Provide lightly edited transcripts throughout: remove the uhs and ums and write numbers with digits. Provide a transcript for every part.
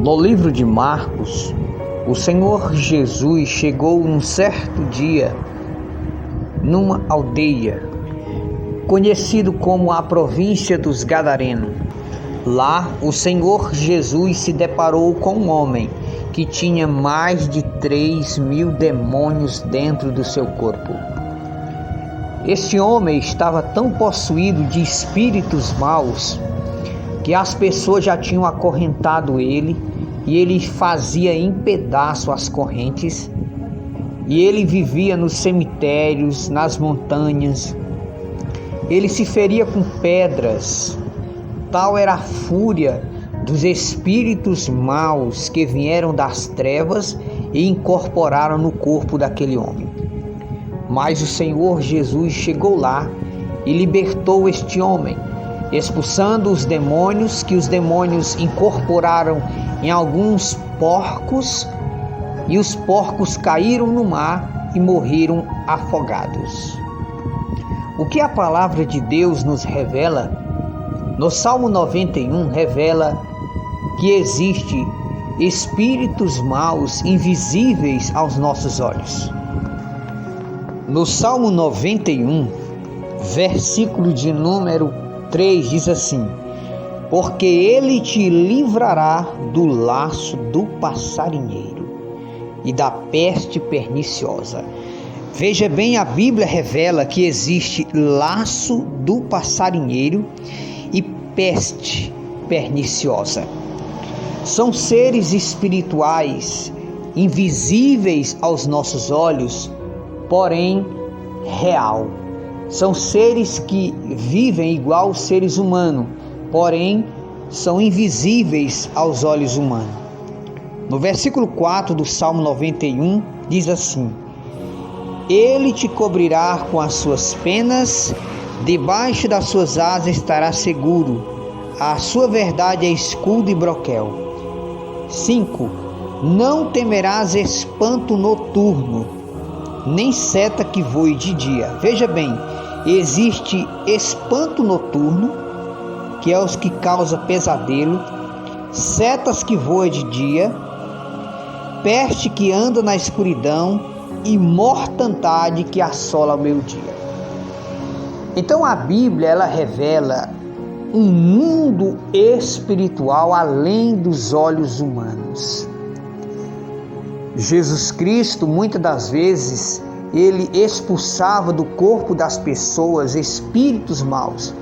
No livro de Marcos, o Senhor Jesus chegou um certo dia numa aldeia, conhecido como a província dos Gadarenos. Lá, o Senhor Jesus se deparou com um homem que tinha mais de 3.000 demônios dentro do seu corpo. Este homem estava tão possuído de espíritos maus que as pessoas já tinham acorrentado ele, e ele fazia em pedaços as correntes, e ele vivia nos cemitérios, nas montanhas. Ele se feria com pedras. Tal era a fúria dos espíritos maus que vieram das trevas e incorporaram no corpo daquele homem. Mas o Senhor Jesus chegou lá e libertou este homem, expulsando os demônios, que os demônios incorporaram em alguns porcos, e os porcos caíram no mar e morreram afogados. O que a palavra de Deus nos revela? No Salmo 91 revela que existe espíritos maus invisíveis aos nossos olhos. No Salmo 91, versículo de número 3 diz assim: porque ele te livrará do laço do passarinheiro e da peste perniciosa. Veja bem, a Bíblia revela que existe laço do passarinheiro e peste perniciosa. São seres espirituais invisíveis aos nossos olhos, porém real. São seres que vivem igual aos seres humanos, porém são invisíveis aos olhos humanos. No versículo 4 do Salmo 91 diz assim: ele te cobrirá com as suas penas, debaixo das suas asas estará seguro, a sua verdade é escudo e broquel. 5. Não temerás espanto noturno, nem seta que voe de dia. Veja bem, existe espanto noturno, que é os que causa pesadelo, setas que voam de dia, peste que anda na escuridão e mortandade que assola ao meio-dia. Então a Bíblia ela revela um mundo espiritual além dos olhos humanos. Jesus Cristo, muitas das vezes, ele expulsava do corpo das pessoas espíritos maus,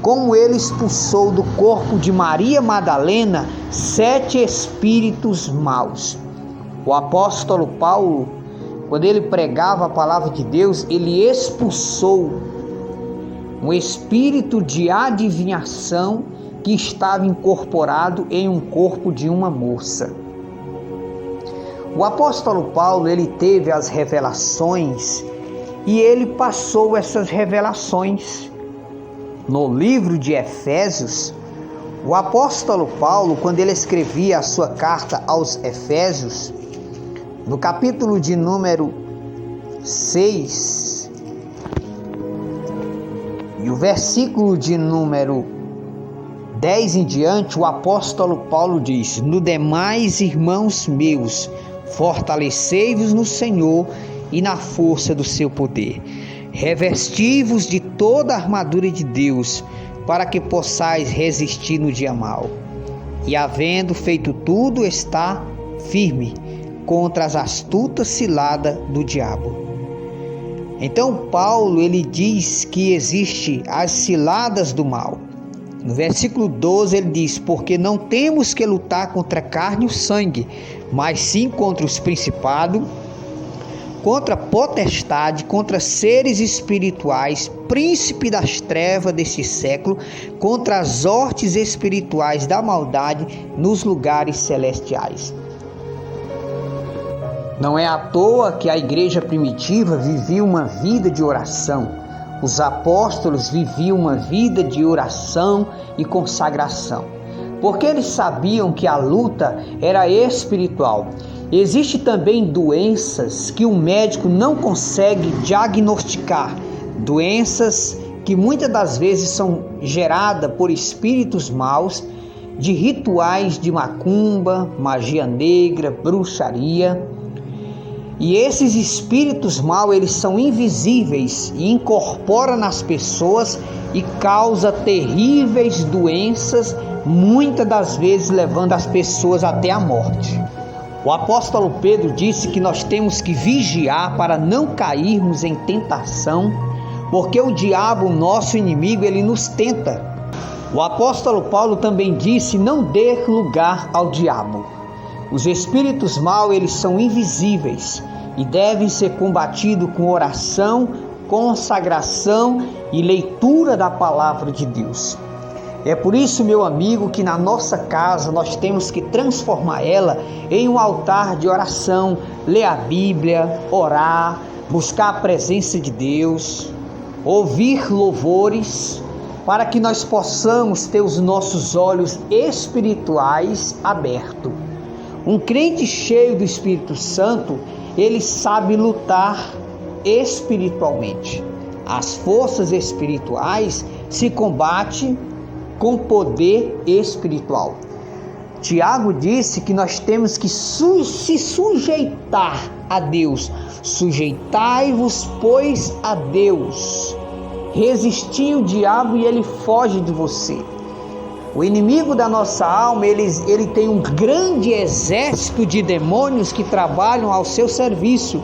como ele expulsou do corpo de Maria Madalena 7 espíritos maus. O apóstolo Paulo, quando ele pregava a palavra de Deus, ele expulsou um espírito de adivinhação que estava incorporado em um corpo de uma moça. O apóstolo Paulo, ele teve as revelações e ele passou essas revelações. No livro de Efésios, o apóstolo Paulo, quando ele escrevia a sua carta aos Efésios, no capítulo de número 6, e o versículo de número 10 em diante, o apóstolo Paulo diz: no demais, irmãos meus, fortalecei-vos no Senhor e na força do seu poder. Revesti-vos de toda a armadura de Deus, para que possais resistir no dia mau. E havendo feito tudo, está firme contra as astutas ciladas do diabo. Então Paulo ele diz que existe as ciladas do mal. No versículo 12 ele diz: porque não temos que lutar contra a carne e o sangue, mas sim contra os principados, contra a potestade, contra seres espirituais, príncipe das trevas deste século, contra as hortes espirituais da maldade nos lugares celestiais. Não é à toa que a igreja primitiva vivia uma vida de oração. Os apóstolos viviam uma vida de oração e consagração, porque eles sabiam que a luta era espiritual. Existem também doenças que o médico não consegue diagnosticar, doenças que muitas das vezes são geradas por espíritos maus de rituais de macumba, magia negra, bruxaria. E esses espíritos maus, eles são invisíveis e incorporam nas pessoas e causam terríveis doenças, muitas das vezes levando as pessoas até a morte. O apóstolo Pedro disse que nós temos que vigiar para não cairmos em tentação, porque o diabo, nosso inimigo, ele nos tenta. O apóstolo Paulo também disse: não dê lugar ao diabo. Os espíritos maus, eles são invisíveis e devem ser combatidos com oração, consagração e leitura da palavra de Deus. É por isso, meu amigo, que na nossa casa nós temos que transformar ela em um altar de oração, ler a Bíblia, orar, buscar a presença de Deus, ouvir louvores, para que nós possamos ter os nossos olhos espirituais abertos. Um crente cheio do Espírito Santo, ele sabe lutar espiritualmente. As forças espirituais se combatem com poder espiritual. Tiago disse que nós temos que se sujeitar a Deus. Sujeitai-vos, pois, a Deus. Resistir o diabo e ele foge de você. O inimigo da nossa alma, ele tem um grande exército de demônios que trabalham ao seu serviço.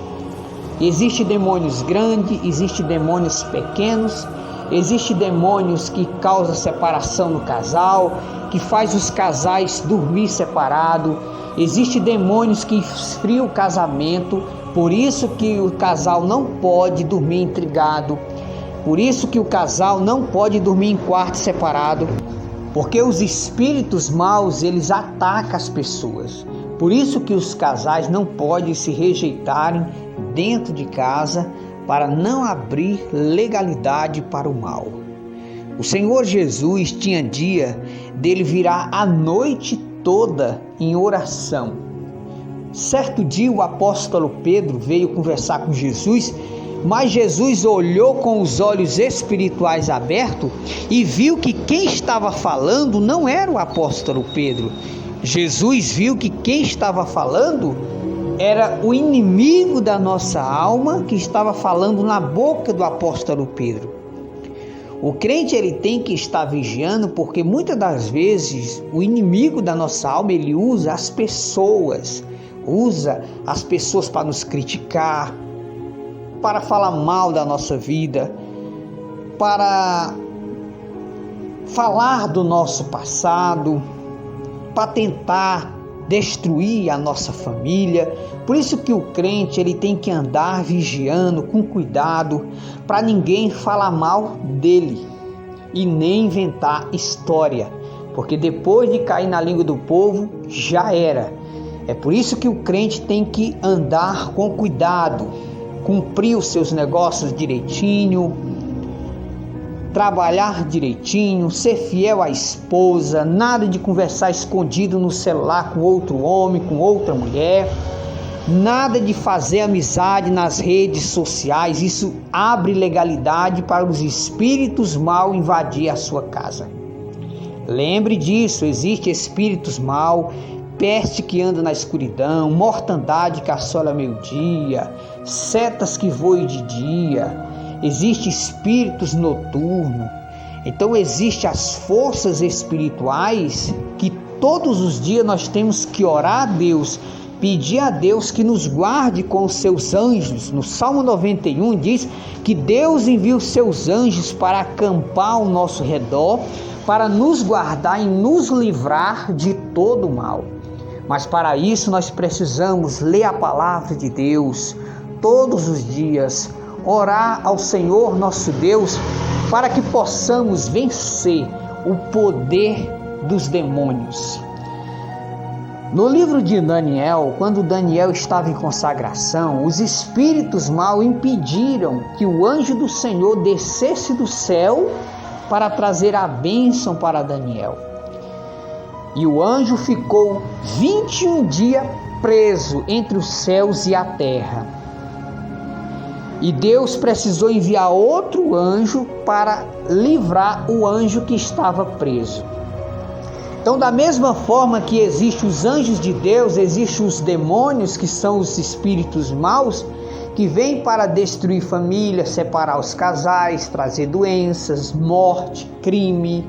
Existem demônios grandes, existem demônios pequenos, existem demônios que causam separação no casal, que faz os casais dormir separado. Existem demônios que esfriam o casamento, por isso que o casal não pode dormir intrigado. Por isso que o casal não pode dormir em quarto separado, porque os espíritos maus, eles atacam as pessoas. Por isso que os casais não podem se rejeitarem dentro de casa, para não abrir legalidade para o mal. O Senhor Jesus tinha dia dele virar a noite toda em oração. Certo dia o apóstolo Pedro veio conversar com Jesus, mas Jesus olhou com os olhos espirituais abertos e viu que quem estava falando não era o apóstolo Pedro. Jesus viu que quem estava falando era o inimigo da nossa alma, que estava falando na boca do apóstolo Pedro. O crente, ele tem que estar vigiando, porque muitas das vezes o inimigo da nossa alma, ele usa as pessoas para nos criticar, para falar mal da nossa vida, para falar do nosso passado, para tentar destruir a nossa família. Por isso que o crente, ele tem que andar vigiando com cuidado, para ninguém falar mal dele e nem inventar história, porque depois de cair na língua do povo, já era. É por isso que o crente tem que andar com cuidado, cumprir os seus negócios direitinho, trabalhar direitinho, ser fiel à esposa, nada de conversar escondido no celular com outro homem, com outra mulher, nada de fazer amizade nas redes sociais. Isso abre legalidade para os espíritos maus invadir a sua casa. Lembre disso, existem espíritos maus, peste que anda na escuridão, mortandade que assola meio-dia, setas que voam de dia. Existem espíritos noturnos. Então existem as forças espirituais que todos os dias nós temos que orar a Deus, pedir a Deus que nos guarde com os seus anjos. No Salmo 91 diz que Deus envia os seus anjos para acampar ao nosso redor, para nos guardar e nos livrar de todo o mal. Mas para isso nós precisamos ler a palavra de Deus todos os dias, orar ao Senhor nosso Deus, para que possamos vencer o poder dos demônios. No livro de Daniel, quando Daniel estava em consagração, os espíritos maus impediram que o anjo do Senhor descesse do céu para trazer a bênção para Daniel. E o anjo ficou 21 dias preso entre os céus e a terra. E Deus precisou enviar outro anjo para livrar o anjo que estava preso. Então, da mesma forma que existem os anjos de Deus, existem os demônios, que são os espíritos maus, que vêm para destruir famílias, separar os casais, trazer doenças, morte, crime.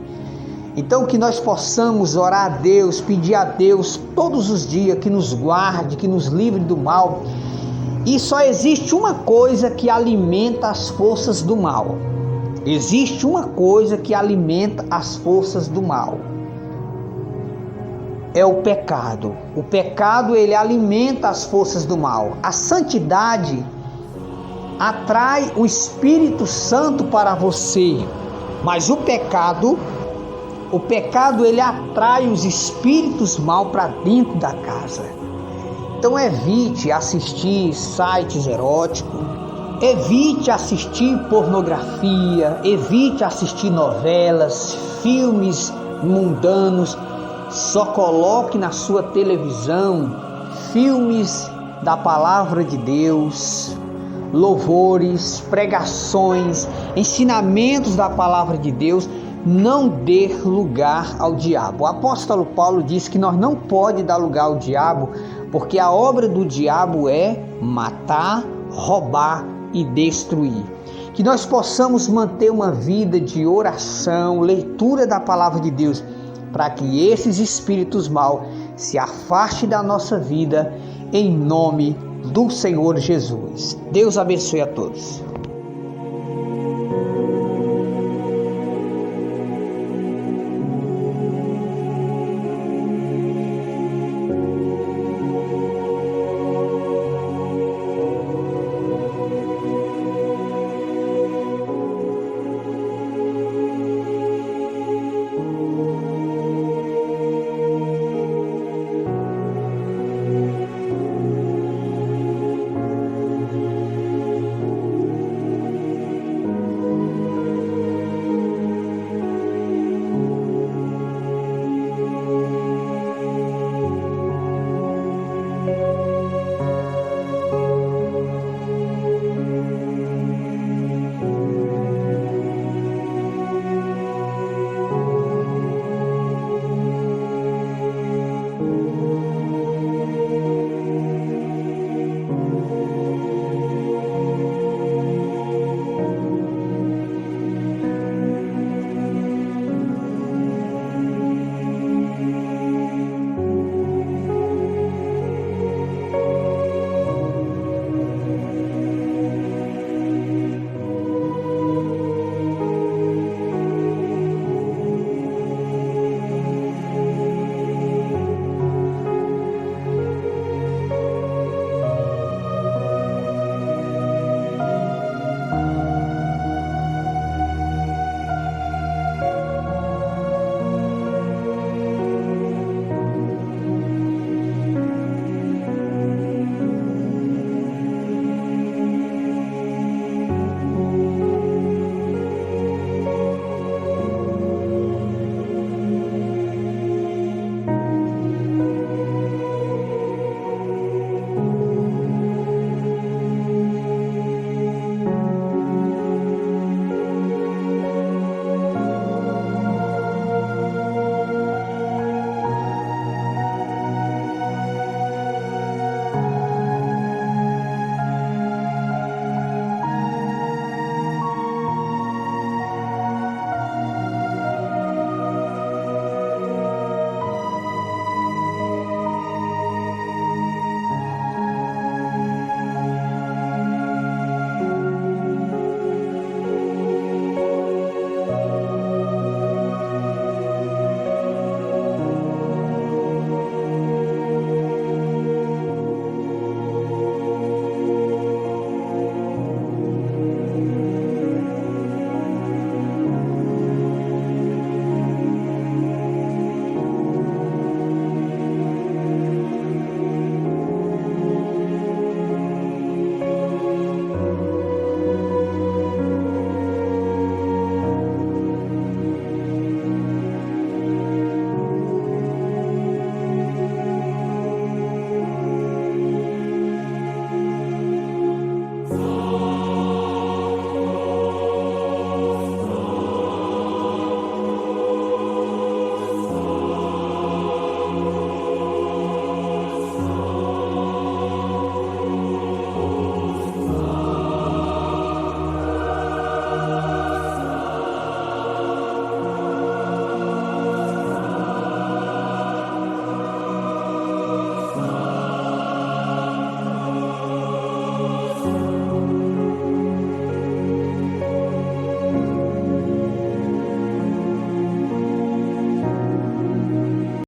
Então, que nós possamos orar a Deus, pedir a Deus todos os dias que nos guarde, que nos livre do mal. E só existe uma coisa que alimenta as forças do mal. Existe uma coisa que alimenta as forças do mal. É o pecado. O pecado, ele alimenta as forças do mal. A santidade atrai o Espírito Santo para você. Mas o pecado ele atrai os espíritos mal para dentro da casa. Então evite assistir sites eróticos, evite assistir pornografia, evite assistir novelas, filmes mundanos. Só coloque na sua televisão filmes da palavra de Deus, louvores, pregações, ensinamentos da palavra de Deus. Não dê lugar ao diabo. O apóstolo Paulo diz que nós não podemos dar lugar ao diabo, porque a obra do diabo é matar, roubar e destruir. Que nós possamos manter uma vida de oração, leitura da palavra de Deus, para que esses espíritos maus se afastem da nossa vida, em nome do Senhor Jesus. Deus abençoe a todos.